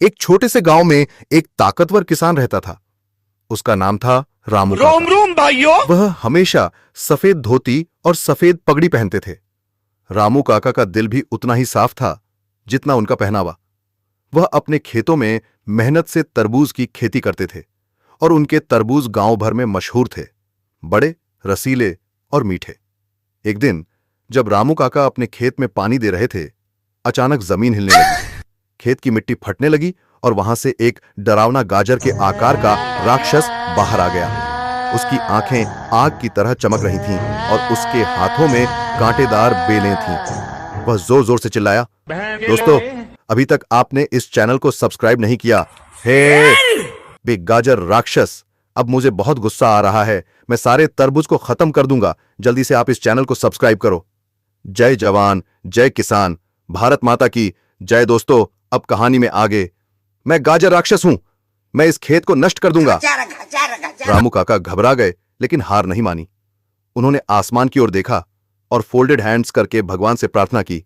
एक छोटे से गांव में एक ताकतवर किसान रहता था। उसका नाम था रामू काका। रोम रोम भाइयों। वह हमेशा सफेद धोती और सफेद पगड़ी पहनते थे। रामू काका का दिल भी उतना ही साफ था जितना उनका पहनावा। वह अपने खेतों में मेहनत से तरबूज की खेती करते थे और उनके तरबूज गांव भर में मशहूर थे, बड़े, रसीले और मीठे। एक दिन जब रामू काका अपने खेत में पानी दे रहे थे, अचानक जमीन हिलने लगी। खेत की मिट्टी फटने लगी और वहां से एक डरावना गाजर के आकार का राक्षस बाहर आ गया। उसकी आंखें आग की तरह चमक रही थीं और उसके हाथों में कांटेदार बेलें थीं। वह जोर जोर से चिल्लाया, दोस्तों, अभी तक आपने इस चैनल को सब्सक्राइब नहीं किया। हे बे गाजर राक्षस, अब मुझे बहुत गुस्सा आ रहा है। मैं सारे तरबूज को खत्म कर दूंगा। जल्दी से आप इस चैनल को सब्सक्राइब करो। जय जवान, जय किसान, भारत माता की जय। दोस्तों, अब कहानी में आगे। मैं गाजर राक्षस हूं, मैं इस खेत को नष्ट कर दूंगा। रामू काका घबरा गए, लेकिन हार नहीं मानी। उन्होंने आसमान की ओर देखा और फोल्डेड हैंड्स करके भगवान से प्रार्थना की,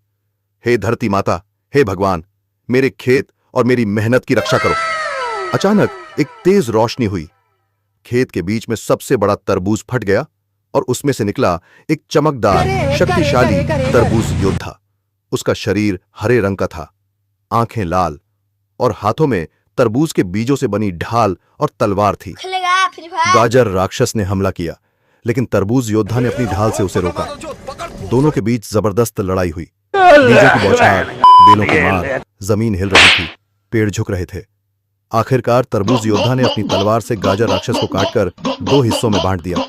हे धरती माता, हे भगवान, मेरे खेत और मेरी मेहनत की रक्षा करो। अचानक एक तेज रोशनी हुई। खेत के बीच में सबसे बड़ा तरबूज फट गया और उसमें से निकला एक चमकदार, शक्तिशाली तरबूज योद्धा। उसका शरीर हरे रंग का था, आंखें लाल और हाथों में तरबूज के बीजों से बनी ढाल और तलवार थी। गाजर राक्षस ने हमला किया, लेकिन तरबूज योद्धा ने अपनी ढाल से उसे रोका। दोनों के बीच जबरदस्त लड़ाई हुई। बीजों की बौछार, बेलों की मार, जमीन हिल रही थी, पेड़ झुक रहे थे। आखिरकार तरबूज योद्धा ने अपनी तलवार से गाजर राक्षस को काटकर दो हिस्सों में बांट दिया।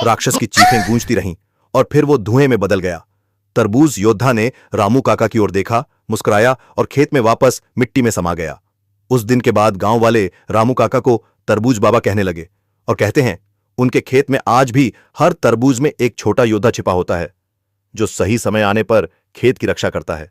राक्षस की चीखें गूंजती रहीं और फिर वो धुएं में बदल गया। तरबूज योद्धा ने रामू काका की ओर देखा, मुस्कुराया और खेत में वापस मिट्टी में समा गया। उस दिन के बाद गांव वाले रामू काका को तरबूज बाबा कहने लगे और कहते हैं, उनके खेत में आज भी हर तरबूज में एक छोटा योद्धा छिपा होता है, जो सही समय आने पर खेत की रक्षा करता है।